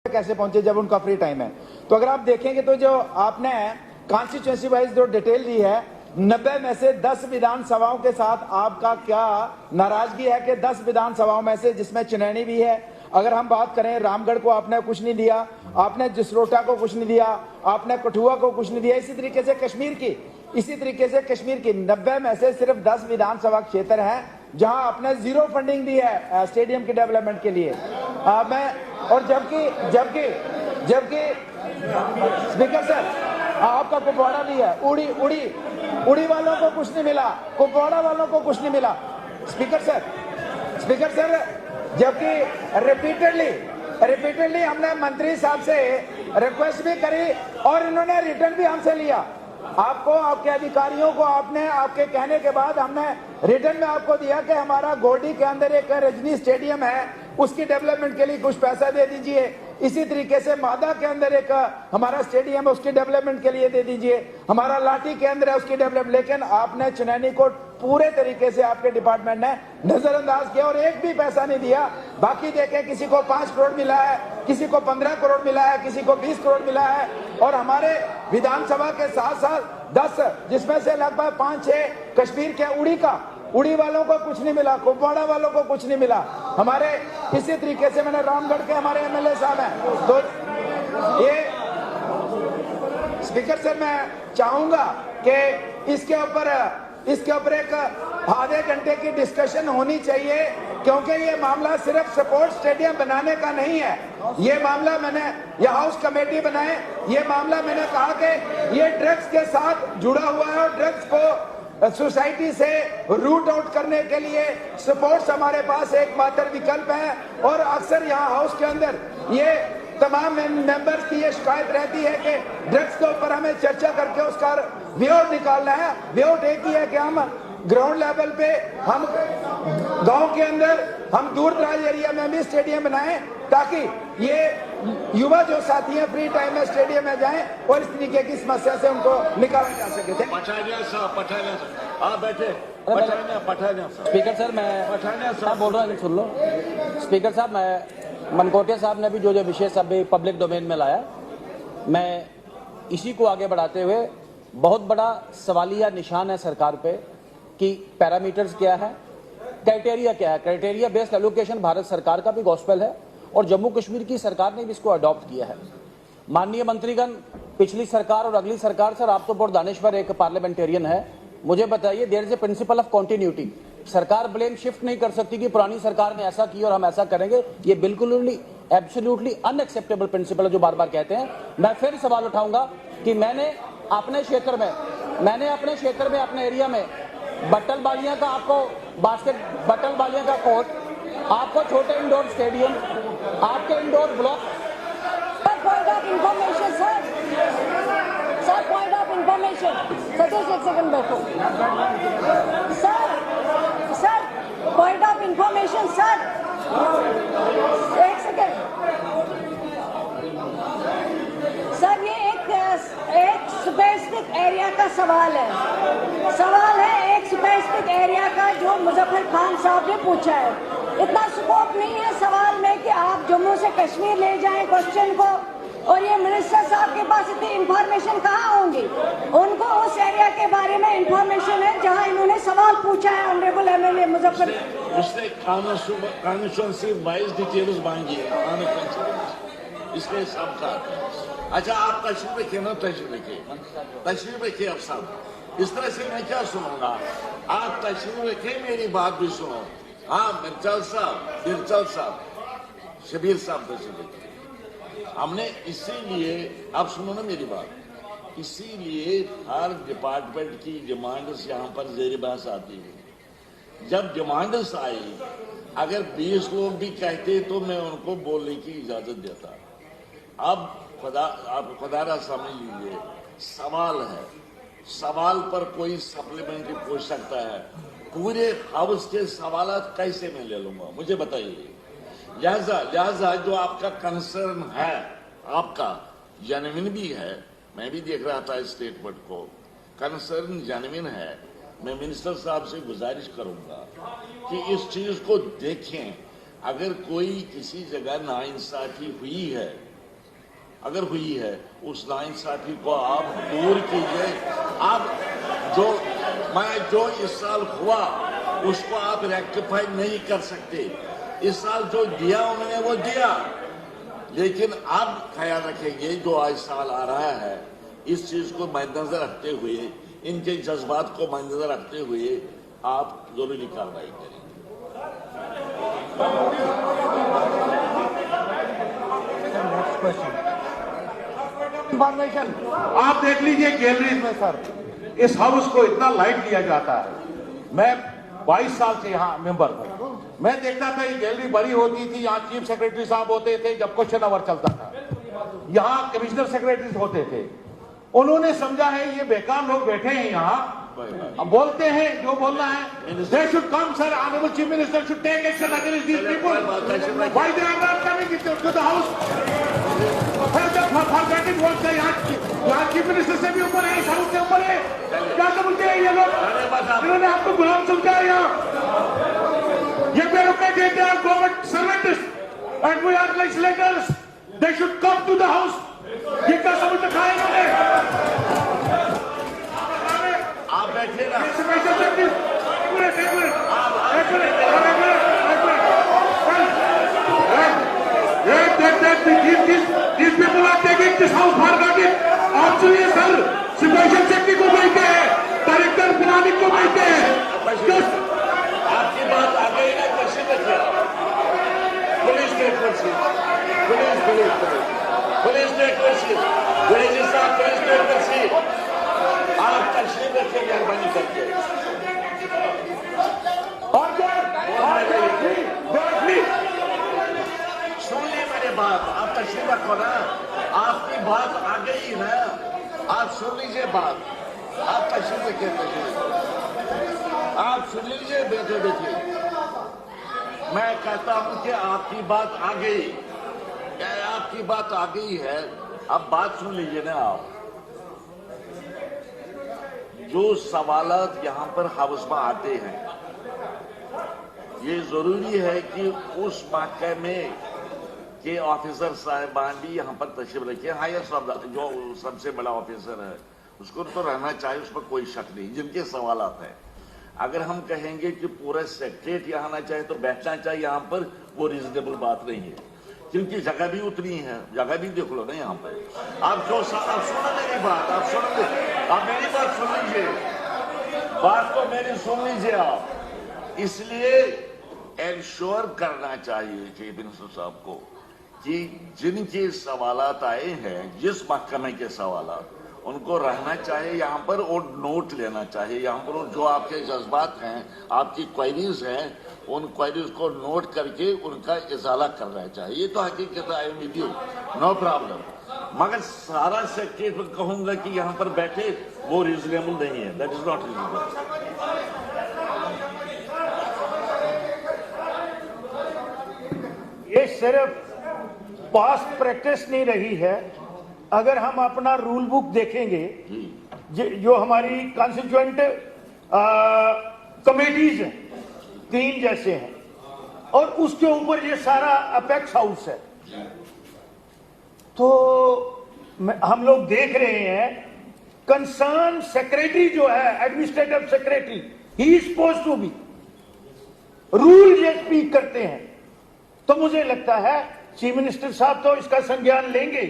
कैसे पहुंचे जब उनका फ्री टाइम है। तो अगर आप देखेंगे तो जो आपने कॉन्स्टिट्यूएंसी वाइज जो डिटेल दी है, 90 में से 10 विधानसभाओं के साथ आपका क्या नाराजगी है कि 10 विधानसभाओं में से जिसमें चुनैनी भी है। अगर हम बात करें रामगढ़ को आपने कुछ नहीं दिया, आपने जसरोटा को कुछ नहीं दिया, आपने कठुआ को कुछ नहीं दिया। इसी तरीके से कश्मीर की 90 में से सिर्फ 10 विधानसभा क्षेत्र हैं जहां आपने जीरो फंडिंग दी है स्टेडियम की डेवलपमेंट के लिए। और जबकि स्पीकर सर आपका कुपवाड़ा भी है, उड़ी वालों को कुछ नहीं मिला, कुपवाड़ा वालों को कुछ नहीं मिला। स्पीकर सर जबकि रिपीटेडली हमने मंत्री साहब से रिक्वेस्ट भी करी और इन्होंने रिटर्न भी हमसे लिया। आपको, आपके अधिकारियों को आपने आपके कहने के बाद हमने रिटर्न में आपको दिया कि हमारा गोडी के अंदर एक रजनी स्टेडियम है, उसकी डेवलपमेंट के लिए कुछ पैसा दे दीजिए। इसी तरीके से मादा के अंदर एक हमारा स्टेडियम है, उसकी डेवलपमेंट के लिए दे दीजिए। हमारा लाठी के अंदर है, उसकी डेवलपमेंट। लेकिन आपने चुनैनी को पूरे तरीके से आपके डिपार्टमेंट ने नजरअंदाज किया और एक भी पैसा नहीं दिया। बाकी देखें, किसी को 5 करोड़ मिला है, किसी को 15 करोड़ मिला है, किसी को 20 करोड़ मिला है। और हमारे विधानसभा के साथ 10 जिसमें से लगभग 5-6 कश्मीर के उड़ी वालों को कुछ नहीं मिला, कुपवाड़ा वालों को कुछ नहीं मिला। हमारे इसी तरीके से मैंने रामगढ़ के हमारे एमएलए साहब हैं। तो ये स्पीकर सर मैं चाहूंगा कि इसके ऊपर एक आधे घंटे की डिस्कशन होनी चाहिए, क्योंकि ये मामला सिर्फ स्पोर्ट्स स्टेडियम बनाने का नहीं है। ये मामला ये हाउस कमेटी बनाए, ये मामला मैंने कहा कि ये ड्रग्स के साथ जुड़ा हुआ है और ड्रग्स को सोसाइटी से रूट आउट करने के लिए स्पोर्ट्स हमारे पास एकमात्र विकल्प है। और अक्सर यहाँ हाउस के अंदर ये तमाम मेंबर्स की ये शिकायत रहती है कि ड्रग्स के ऊपर हमें चर्चा करके उसका वे आउट निकालना है। वे आउट एक ही है कि हम ग्राउंड लेवल पे, हम गांव के अंदर, हम दूर दराज एरिया में भी स्टेडियम बनाएं, ताकि ये युवा जो साथी हैं फ्री टाइम में स्टेडियम में जाएं और इस तरीके की समस्या से उनको निकाला जा सके। स्पीकर सर मैं बोल रहा हूँ, सुन लो। स्पीकर साहब, मैं मनकोटिया साहब ने भी जो विषय सब पब्लिक डोमेन में लाया, मैं इसी को आगे बढ़ाते हुए, बहुत बड़ा सवालिया निशान है सरकार पे कि पैरामीटर्स क्या है, क्राइटेरिया क्या है। क्राइटेरिया बेस्ड एलोकेशन भारत सरकार का भी गॉस्पेल है और जम्मू कश्मीर की सरकार ने भी इसको अडॉप्ट किया है। माननीय मंत्रीगण, पिछली सरकार और अगली सरकार, सर आप तो बहुत दानिश्वर एक पार्लियामेंटेरियन है, मुझे बताइए, there is a principle of continuity. सरकार ब्लेम शिफ्ट नहीं कर सकती कि पुरानी सरकार ने ऐसा किया और हम ऐसा करेंगे। ये बिल्कुल एब्सोल्युटली अनएक्सेप्टेबल प्रिंसिपल है जो बार बार कहते हैं। मैं फिर सवाल उठाऊंगा कि मैंने अपने क्षेत्र में अपने एरिया में बट्टलबालियां का कोर्ट, आपको छोटे इंडोर स्टेडियम, आपके indoor block. Point of information sir, point of information Satish, एक सेकंड बैठो sir, point of information sir, एक सेकंड सर। ये एक स्पेसिफिक एरिया का सवाल है एक स्पेसिफिक एरिया का जो मुजफ्फर खान साहब ने पूछा है। इतना स्कोप नहीं है सवाल में कि आप जम्मू से कश्मीर ले जाएं क्वेश्चन को, और ये मिनिस्टर साहब के पास इतनी इंफॉर्मेशन कहाँ होंगी। उनको उस एरिया के बारे में इंफॉर्मेशन है जहाँ इन्होंने सवाल पूछा है ऑनरेबल एमएलए मुजफ्फर। उसने कॉन्स्टिट्यूएंसी वाइज डिटेल्स मांगी है इसमें सबका। अच्छा, आप तशरीफ रखिए ना, तशरीफ रखिए आप सब। इस तरह से मैं क्या सुनूंगा, आप तशरीफ रखिए, मेरी बात भी सुनो। हाँ, मिर्चल साहब, शबीर साहब तशरीफ रखिए। हमने इसीलिए, आप सुनो ना मेरी बात, इसीलिए हर डिपार्टमेंट की डिमांड्स यहाँ पर जेर बहस आती है। जब डिमांड्स आई, अगर 20 लोग भी कहते तो मैं उनको बोलने की इजाजत देता। अब आप खुदारा समझ लीजिए, सवाल है, सवाल पर कोई सप्लीमेंट्री पूछ सकता है, पूरे हाउस के सवाल कैसे मैं ले लूंगा, मुझे बताइए। लिहाजा जो आपका कंसर्न है, आपका जेन्युइन भी है, मैं भी देख रहा था स्टेटमेंट को, कंसर्न जेन्युइन है। मैं मिनिस्टर साहब से गुजारिश करूंगा कि इस चीज को देखें। अगर कोई किसी जगह नाइंसाफी हुई है अगर हुई है उस नाइंसाफी को आप दूर कीजिए। आप जो इस साल हुआ उसको आप रेक्टिफाई नहीं कर सकते। इस साल जो दिया उन्होंने वो दिया, लेकिन आप ख्याल रखेंगे जो आज साल आ रहा है इस चीज को मद्देनजर रखते हुए, इनके जज्बात को मद्देनजर रखते हुए आप जरूरी कार्रवाई करें। इंफॉर्मेशन आप देख लीजिए गैलरीज में सर, इस हाउस को इतना लाइट दिया जाता है। मैं 22 साल से यहाँ मेंबर हूँ। मैं देखता था ये गैलरी बड़ी होती थी, यहाँ चीफ सेक्रेटरी साहब होते थे जब क्वेश्चन आवर चलता था, यहाँ कमिश्नर सेक्रेटरी होते थे। उन्होंने समझा है ये बेकार लोग बैठे हैं यहाँ, अब बोलते हैं जो बोलना है। They should come, sir. Honorable Chief Minister should take action against these people. Why they are not coming to the house? Forgetting what they यहाँ चीफ मिनिस्टर से भी ऊपर है, इस हाउस से ऊपर है। क्या समझते हैं ये लोग? इन्होंने आपको गुलाम समझा है यहाँ। ये bureaucrats, they are government servants and we are legislators. They should come to the house. ये क्या समझ रखा है इन्होंने? आप बैठे ना, These people are taking this house for granted. आप सुनिए सर, स्पेशल सेक्रेटरी को बैठते हैं, डायरेक्टर प्लानिंग को बैठते हैं। आपकी बात आ गई ना, क्वेश्चन रखिए। पुलिस ने क्वेश्चन, पुलिस ने क्वेश्चन, पुलिस साहब पुलिस ने क्वेश्चन, आप तशरीफ रखिए मेहरबानी करके। सुनिए मेरी बात, आप तशरीफ रखो ना, आपकी बात आ गई ना, आप सुन लीजिए बात, आप तशरीफ रखिए, आप सुन लीजिए बैठे बैठे। मैं कहता हूं कि आपकी बात आ गई, क्या आपकी बात आ गई है? अब बात सुन लीजिए ना आप। जो सवालात यहाँ पर हाउस में आते हैं, ये जरूरी है कि उस महकमे के ऑफिसर साहिबान भी यहाँ पर तशरीफ रखिए। हाईएस्ट जो सबसे बड़ा ऑफिसर है उसको तो रहना चाहिए, उस पर कोई शक नहीं। जिनके सवालात हैं, अगर हम कहेंगे कि पूरा सेक्रेटरीट यहाँ आना चाहिए तो बैठना चाहिए यहाँ पर, वो रीजनेबल बात नहीं है, क्योंकि जगह भी उतनी है। जगह भी देख लो ना यहाँ पर। आप सुनो मेरी बात, आप मेरी बात सुन लीजिए, बात तो मेरी सुन लीजिए आप। इसलिए इंश्योर करना चाहिए चीफ मिनिस्टर साहब को कि जिनके सवालात आए हैं, जिस महकमे के सवालात, उनको रहना चाहिए यहाँ पर और नोट लेना चाहिए यहाँ पर। और जो आपके जज्बात हैं, आपकी क्वेरीज हैं, उन क्वेरीज को नोट करके उनका इजाला करना चाहिए। ये तो हकीकत है, I am with you, no problem. मगर सारा सेक्रेटरी कहूंगा कि यहाँ पर बैठे, वो रीजनेबल नहीं है, दैट इज नॉट रीजनेबल। ये सिर्फ पास्ट प्रैक्टिस नहीं रही है। अगर हम अपना रूल बुक देखेंगे, जो हमारी कॉन्स्टिट्यूएंट कमेटीज हैं, 3 जैसे हैं, और उसके ऊपर ये सारा अपेक्स हाउस है, तो हम लोग देख रहे हैं कंसर्न सेक्रेटरी जो है, administrative secretary, he is supposed to be, rule ये स्पीक करते हैं। तो मुझे लगता है चीफ मिनिस्टर साहब तो इसका संज्ञान लेंगे।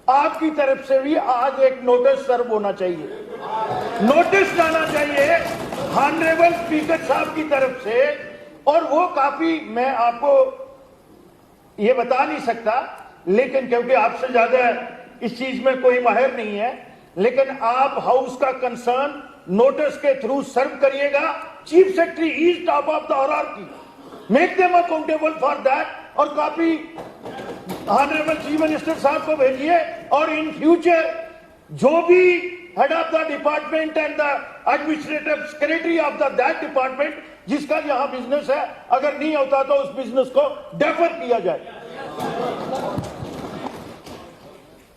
आपकी तरफ से भी आज एक नोटिस सर्व होना चाहिए, नोटिस जाना चाहिए ऑनरेबल स्पीकर साहब की तरफ से। और वो काफी, मैं आपको ये बता नहीं सकता, लेकिन क्योंकि आपसे ज्यादा इस चीज में कोई माहिर नहीं है, लेकिन आप हाउस का कंसर्न नोटिस के थ्रू सर्व करिएगा। Chief secretary is top of the hierarchy, make them accountable for that. और कॉपी ऑनरेबल चीफ मिनिस्टर साहब को भेजिए, और इन फ्यूचर जो भी head of the department and the administrative secretary of the that department जिसका यहां बिजनेस है, अगर नहीं होता तो उस बिजनेस को डेफर किया जाए।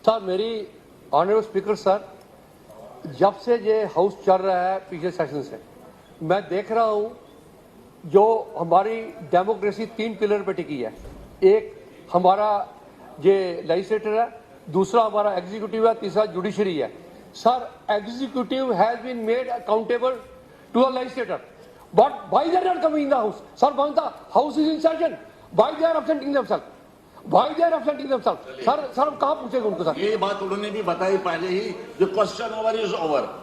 सर, मेरी ऑनरेबल स्पीकर सर, जब से ये हाउस चल रहा है पिछले सेशन से, मैं देख रहा हूं जो हमारी डेमोक्रेसी 3 पिलर पे टिकी है। एक हमारा ये लेजिस्लेटर है, दूसरा हमारा एग्जीक्यूटिव है, तीसरा जुडिशरी है। Sir, executive has been made accountable to the legislator, but why they are not coming in the house? Sir, when the house is in session, why they are absenting themself? Why they are absenting themself? Sir हम कहां पूछेंगे उनको? Sir, ये बात उन्होंने भी बताई पहले ही, जो क्वेश्चन ओवर इज ओवर।